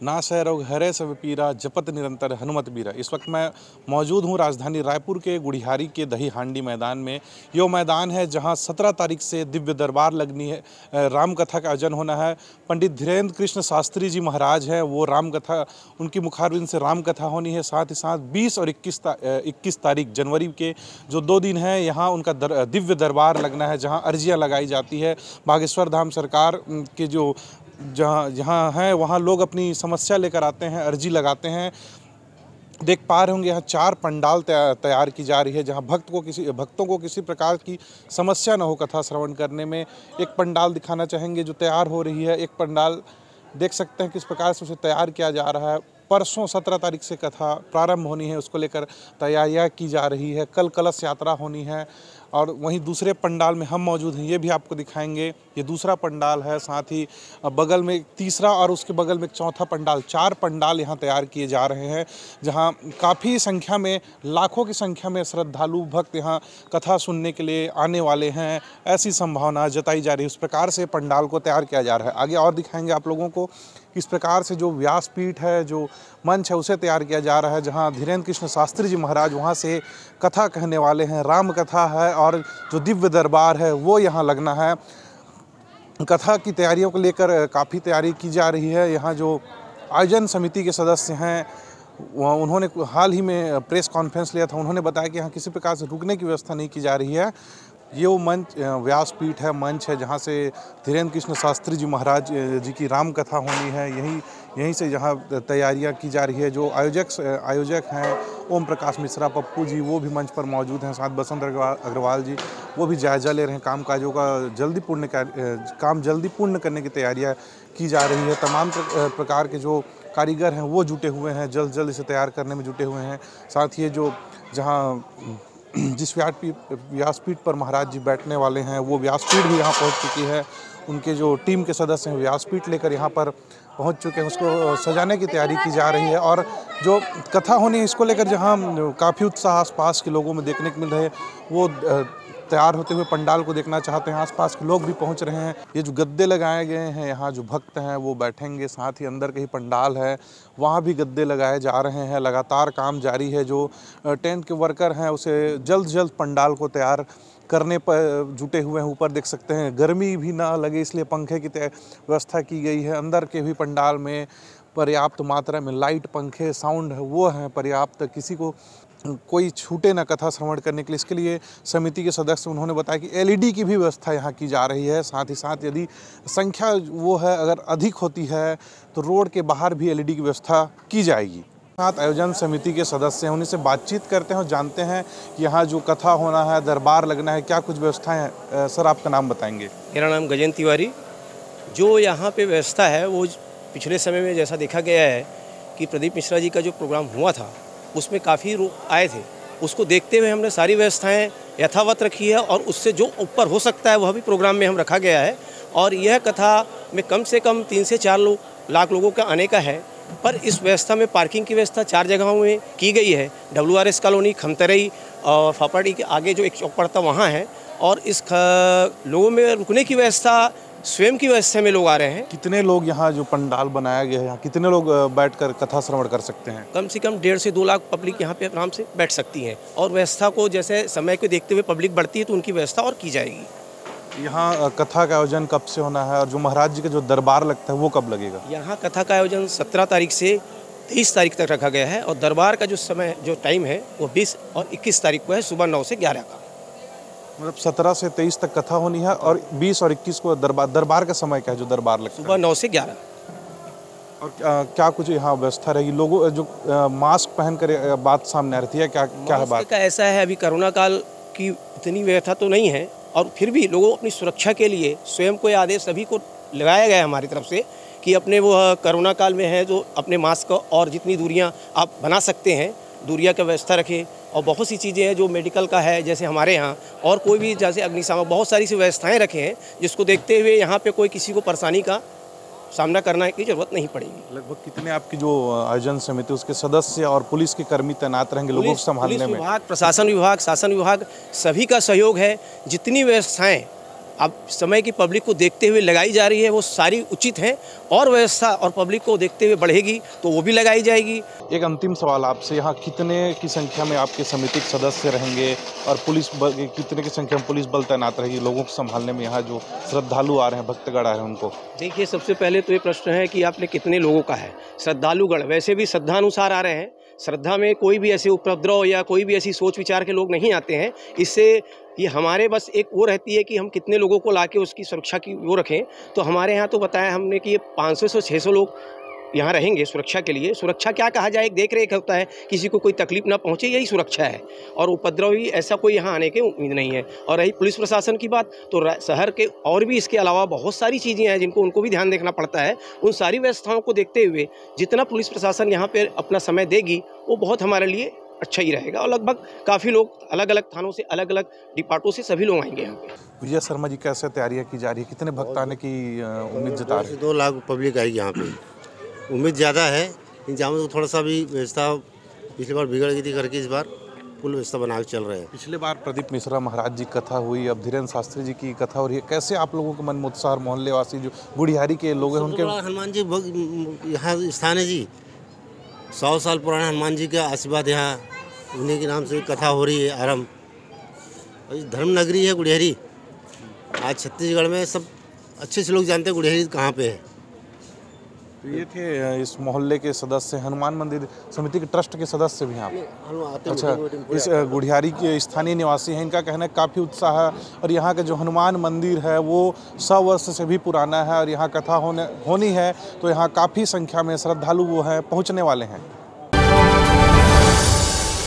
नासै रोग हरै सब पीरा जपत निरंतर हनुमत बीरा। इस वक्त मैं मौजूद हूँ राजधानी रायपुर के गुड़ियारी के दही हांडी मैदान में। ये मैदान है जहाँ 17 तारीख से दिव्य दरबार लगनी है, राम कथा का आयोजन होना है। पंडित धीरेन्द्र कृष्ण शास्त्री जी महाराज हैं, वो राम कथा, उनकी मुखारबिंद से राम कथा होनी है। साथ ही साथ 20 और 21 तारीख जनवरी के जो 2 दिन हैं, यहाँ उनका दिव्य दरबार लगना है, जहाँ अर्जियाँ लगाई जाती है। बागेश्वर धाम सरकार के जो जहाँ है वहाँ लोग अपनी समस्या लेकर आते हैं, अर्जी लगाते हैं। देख पा रहे होंगे यहाँ 4 पंडाल तैयार की जा रही है, जहाँ भक्तों को किसी प्रकार की समस्या न हो कथा श्रवण करने में। एक पंडाल दिखाना चाहेंगे जो तैयार हो रही है। एक पंडाल देख सकते हैं किस प्रकार से उसे तैयार किया जा रहा है। परसों 17 तारीख से कथा प्रारंभ होनी है, उसको लेकर तैयारियां की जा रही है। कल कलश यात्रा होनी है और वहीं दूसरे पंडाल में हम मौजूद हैं, ये भी आपको दिखाएंगे। ये दूसरा पंडाल है, साथ ही बगल में एक तीसरा और उसके बगल में एक चौथा पंडाल। 4 पंडाल यहाँ तैयार किए जा रहे हैं, जहाँ काफ़ी संख्या में, लाखों की संख्या में श्रद्धालु भक्त यहाँ कथा सुनने के लिए आने वाले हैं, ऐसी संभावना जताई जा रही है। उस प्रकार से पंडाल को तैयार किया जा रहा है। आगे और दिखाएंगे आप लोगों को किस प्रकार से जो व्यासपीठ है, जो मंच है, उसे तैयार किया जा रहा है, जहाँ धीरेन्द्र कृष्ण शास्त्री जी महाराज वहाँ से कथा कहने वाले हैं। राम कथा है और जो दिव्य दरबार है वो यहाँ लगना है। कथा की तैयारियों को लेकर काफ़ी तैयारी की जा रही है। यहाँ जो आयोजन समिति के सदस्य हैं, उन्होंने हाल ही में प्रेस कॉन्फ्रेंस लिया था। उन्होंने बताया कि यहाँ किसी प्रकार से रुकने की व्यवस्था नहीं की जा रही है। ये वो मंच, व्यासपीठ है, मंच है, जहाँ से धीरेन्द्र कृष्ण शास्त्री जी महाराज जी की राम कथा होनी है। यहीं से जहाँ तैयारियां की जा रही है। जो आयोजक हैं ओम प्रकाश मिश्रा पप्पू जी, वो भी मंच पर मौजूद हैं। साथ बसंत अग्रवाल जी, वो भी जायजा ले रहे हैं। कामकाजों का काम जल्दी पूर्ण करने की तैयारियां की जा रही है। तमाम प्रकार के जो कारीगर हैं वो जुटे हुए हैं, जल्द इसे तैयार करने में जुटे हुए हैं। साथ ही जो जहाँ जिस व्यासपीठ पर महाराज जी बैठने वाले हैं, वो व्यासपीठ भी यहाँ पहुँच चुकी है। उनके जो टीम के सदस्य हैं व्यासपीठ लेकर यहाँ पर पहुँच चुके हैं। उसको सजाने की तैयारी की जा रही है। और जो कथा होनी है, इसको लेकर जहाँ काफ़ी उत्साह आसपास के लोगों में देखने को मिल रहा है, वो तैयार होते हुए पंडाल को देखना चाहते हैं। आसपास के लोग भी पहुंच रहे हैं। ये जो गद्दे लगाए गए हैं, यहाँ जो भक्त हैं वो बैठेंगे। साथ ही अंदर के ही पंडाल है, वहाँ भी गद्दे लगाए जा रहे हैं। लगातार काम जारी है। जो टेंट के वर्कर हैं उसे जल्द पंडाल को तैयार करने पर जुटे हुए हैं। ऊपर देख सकते हैं गर्मी भी ना लगे, इसलिए पंखे की व्यवस्था की गई है। अंदर के भी पंडाल में पर्याप्त मात्रा में लाइट, पंखे, साउंड वो हैं पर्याप्त, किसी को कोई छूटे ना कथा श्रवण करने के लिए। इसके लिए समिति के सदस्य उन्होंने बताया कि LED की भी व्यवस्था यहाँ की जा रही है। साथ ही साथ यदि संख्या वो है अगर अधिक होती है तो रोड के बाहर भी LED की व्यवस्था की जाएगी। साथ आयोजन समिति के सदस्य हैं, उन्हीं से बातचीत करते हैं और जानते हैं कि यहाँ जो कथा होना है, दरबार लगना है, क्या कुछ व्यवस्थाएँ हैं। सर, आपका नाम बताएंगे? मेरा नाम गजेंद्र तिवारी। जो यहाँ पे व्यवस्था है वो पिछले समय में जैसा देखा गया है कि प्रदीप मिश्रा जी का जो प्रोग्राम हुआ था उसमें काफ़ी लोग आए थे। उसको देखते हुए हमने सारी व्यवस्थाएं यथावत रखी है और उससे जो ऊपर हो सकता है वह भी प्रोग्राम में हम रखा गया है। और यह कथा में कम से कम 3 से 4 लाख लोगों का आने का है। पर इस व्यवस्था में पार्किंग की व्यवस्था 4 जगहों में की गई है। WRS कॉलोनी, खमतरई और फापड़ी के आगे जो एक चौक पड़ता वहाँ है। और इस लोगों में रुकने की व्यवस्था स्वयं की व्यवस्था में लोग आ रहे हैं। कितने लोग यहाँ जो पंडाल बनाया गया है, यहाँ कितने लोग बैठकर कथा श्रवण कर सकते हैं? कम से कम 1.5 से 2 लाख पब्लिक यहाँ पे आराम से बैठ सकती है। और व्यवस्था को जैसे समय को देखते हुए पब्लिक बढ़ती है तो उनकी व्यवस्था और की जाएगी। यहाँ कथा का आयोजन कब से होना है और जो महाराज जी का जो दरबार लगता है वो कब लगेगा? यहाँ कथा का आयोजन 17 तारीख से 23 तारीख तक रखा गया है और दरबार का जो टाइम है वो 20 और 21 तारीख को है, सुबह 9 से 11 का। मतलब 17 से 23 तक कथा होनी है और 20 और 21 को दरबार का समय क्या है जो दरबार लगता है? सुबह 9 से 11। और क्या कुछ यहाँ व्यवस्था रहेगी? लोगों जो मास्क पहन कर बात सामने आ रही है, क्या है बात? ऐसा है, अभी कोरोना काल की इतनी व्यवस्था तो नहीं है और फिर भी लोगों अपनी सुरक्षा के लिए स्वयं को आदेश सभी को लगाया गया है हमारी तरफ से कि अपने वो कोरोना काल में है जो अपने मास्क और जितनी दूरियाँ आप बना सकते हैं दूरिया का व्यवस्था रखें। और बहुत सी चीज़ें हैं जो मेडिकल का है, जैसे हमारे यहाँ और कोई भी जैसे अग्निशामक, बहुत सारी सी व्यवस्थाएं रखे हैं जिसको देखते हुए यहाँ पे कोई किसी को परेशानी का सामना करने की जरूरत नहीं पड़ेगी। लगभग कितने आपकी जो आयोजन समिति उसके सदस्य और पुलिस के कर्मी तैनात रहेंगे लोगों को संभालने में? विभाग, प्रशासन विभाग, शासन विभाग सभी का सहयोग है। जितनी व्यवस्थाएं अब समय की पब्लिक को देखते हुए लगाई जा रही है वो सारी उचित है, और व्यवस्था और पब्लिक को देखते हुए बढ़ेगी तो वो भी लगाई जाएगी। एक अंतिम सवाल आपसे, यहाँ कितने की संख्या में आपके समिति के सदस्य रहेंगे और पुलिस बल कितने की संख्या में पुलिस बल तैनात रहेगी लोगों को संभालने में, यहाँ जो श्रद्धालु आ रहे हैं, भक्तगण आ रहे हैं उनको? देखिए, सबसे पहले तो ये प्रश्न है कि आपने कितने लोगों का है। श्रद्धालुगण वैसे भी श्रद्धानुसार आ रहे हैं, श्रद्धा में कोई भी ऐसे उपद्रव या कोई भी ऐसी सोच विचार के लोग नहीं आते हैं। इससे ये हमारे बस एक वो रहती है कि हम कितने लोगों को लाके उसकी सुरक्षा की वो रखें। तो हमारे यहाँ तो बताया हमने कि ये 500 से 600 लोग यहाँ रहेंगे सुरक्षा के लिए। सुरक्षा क्या कहा जाए, एक देख रेख होता है, किसी को कोई तकलीफ ना पहुँचे, यही सुरक्षा है। और उपद्रवी ऐसा कोई यहाँ आने की उम्मीद नहीं है। और रही पुलिस प्रशासन की बात, तो शहर के और भी इसके अलावा बहुत सारी चीज़ें हैं जिनको उनको भी ध्यान देखना पड़ता है। उन सारी व्यवस्थाओं को देखते हुए जितना पुलिस प्रशासन यहाँ पर अपना समय देगी वो बहुत हमारे लिए अच्छा ही रहेगा। और लगभग काफ़ी लोग अलग अलग थानों से, अलग अलग डिपार्टों से सभी लोग आएंगे यहाँ पे। विजय शर्मा जी, कैसे तैयारियां की जा रही है, कितने भक्त आने की उम्मीद जता रहे हैं? 2 लाख पब्लिक आएगी यहाँ पे, उम्मीद ज़्यादा है। जहाँ में थोड़ा सा भी व्यवस्था पिछली बार बिगड़ गई थी करके इस बार फुल व्यवस्था बना के चल रहे हैं। पिछले बार प्रदीप मिश्रा महाराज जी कथा हुई, अब धीरेन्द्र शास्त्री जी की कथा हो रही है, कैसे आप लोगों के मन में उत्साह, मोहल्ले वासी जो गुड़ियारी के लोग हैं उनके? हनुमान जी यहाँ स्थान है जी, 100 साल पुराना हनुमान जी का आशीर्वाद, यहाँ उन्हीं के नाम से कथा हो रही है आरंभ। धर्म नगरी है गुड़ियारी। आज छत्तीसगढ़ में सब अच्छे से लोग जानते हैं गुड़ियारी कहाँ पे है। तो ये थे इस मोहल्ले के सदस्य, हनुमान मंदिर समिति के ट्रस्ट के सदस्य भी हैं आप? अच्छा, इस गुड़ियारी के स्थानीय निवासी हैं, इनका कहना है काफ़ी उत्साह है और यहाँ का जो हनुमान मंदिर है वो 100 वर्ष से भी पुराना है और यहाँ कथा होनी है तो यहाँ काफ़ी संख्या में श्रद्धालु वो हैं, पहुँचने वाले हैं।